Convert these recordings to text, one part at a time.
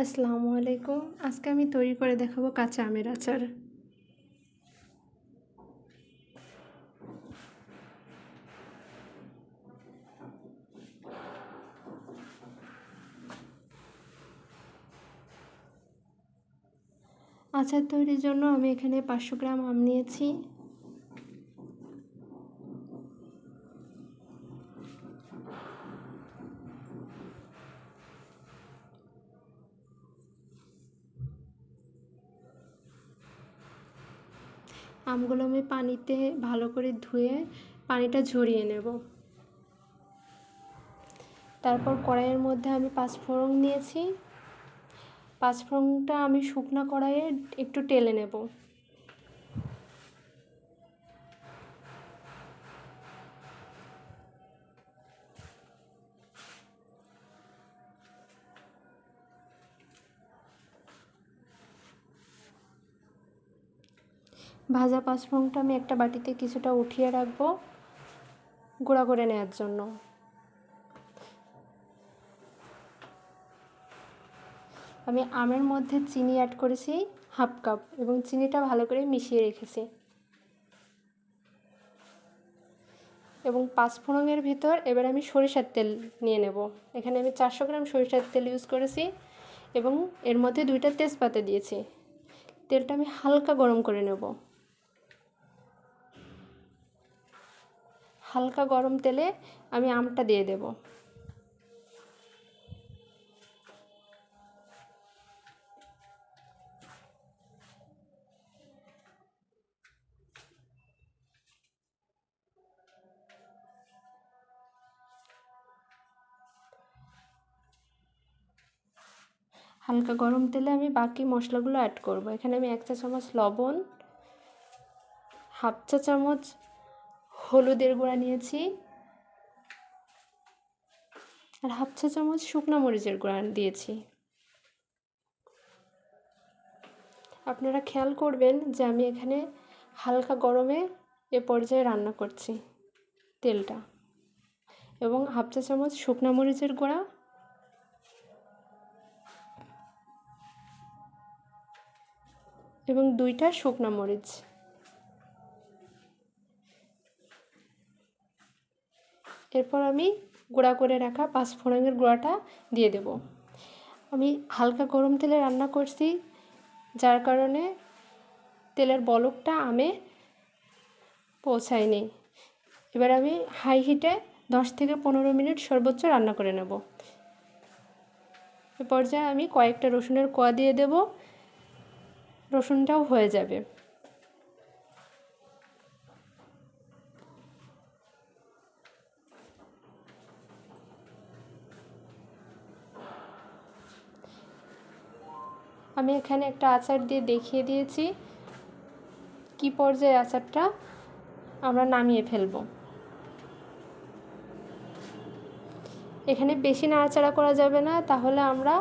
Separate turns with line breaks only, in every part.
আসসালামু আলাইকুম। আজকে আমি তৈরি করে দেখাবো কাঁচা আমের আচার। আচার তৈরির জন্য আমি এখানে 500 গ্রাম আম নিয়েছি। আমগুলো আমি পানিতে ভালো করে ধুয়ে পানিটা ঝরিয়ে নেব। তারপর কড়াইয়ের মধ্যে আমি 5 ফোড়ন নিয়েছি। 5 ফোড়নটা আমি শুকনো কড়াইয়ে একটু টেলে নেব। ভাজা 5 ফোড়নটা আমি একটা বাটিতে কিছুটা উঠিয়ে রাখবো গুঁড়া করে নেওয়ার জন্য। আমি আমের মধ্যে চিনি অ্যাড করেছি হাফ কাপ এবং চিনিটা ভালো করে মিশিয়ে রেখেছি। এবং 5 ফোড়নের ভিতর এবার আমি সরিষার তেল নিয়ে নেব। এখানে আমি 400 গ্রাম সরিষার তেল ইউজ করেছি এবং এর মধ্যে 2টা তেজপাতা দিয়েছি। তেলটা আমি হালকা গরম করে নেব। হালকা গরম তেলে আমি আমটা দিয়ে দেব। হালকা গরম তেলে আমি বাকি মশলাগুলো অ্যাড করব। এখানে আমি 1 চা চামচ লবণ, হাফ চা চামচ হলুদের গুঁড়া নিয়েছি আর হাফ চা চামচ শুকনো মরিচের গুঁড়া দিয়েছি। আপনারা খেয়াল করবেন যে আমি এখানে হালকা গরমে এ পর্যায়ে রান্না করছি তেলটা, এবং হাফ চা চামচ শুকনো মরিচের গুঁড়া এবং 2টা শুকনো মরিচ। এরপর আমি গুঁড়া করে রাখা 5 ফোড়নের গুঁড়াটা দিয়ে দেব। আমি হালকা গরম তেলে রান্না করছি, যার কারণে তেলের বলকটা আমে পৌঁছায়নি। এবার আমি হাই হিটে 10 থেকে 15 মিনিট সর্বোচ্চ রান্না করে নেব। এ পর্যায়ে আমি কয়েকটা রসুনের কোয়া দিয়ে দেব। রসুনটাও হয়ে যাবে। আমি এখানে একটা আচার দিয়ে দেখিয়ে দিয়েছি কি পর্যায়ে আচারটা আমরা নামিয়ে ফেলব। এখানে বেশি নাড়াচাড়া করা যাবে না, তাহলে আমরা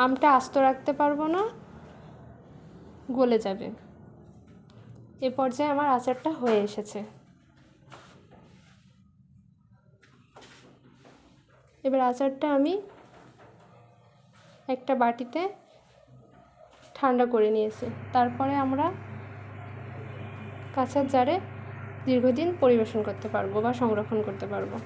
আমটা আস্ত রাখতে পারবো না, গলে যাবে। এ পর্যায়ে আমার আচারটা হয়ে এসেছে। এবার আচারটা আমি একটা বাটিতে ঠান্ডা করে নিয়েছি। তারপরে আমরা কাঁচের জারে দীর্ঘদিন পরিবেশন করতে পারবো বা সংরক্ষণ করতে পারবো।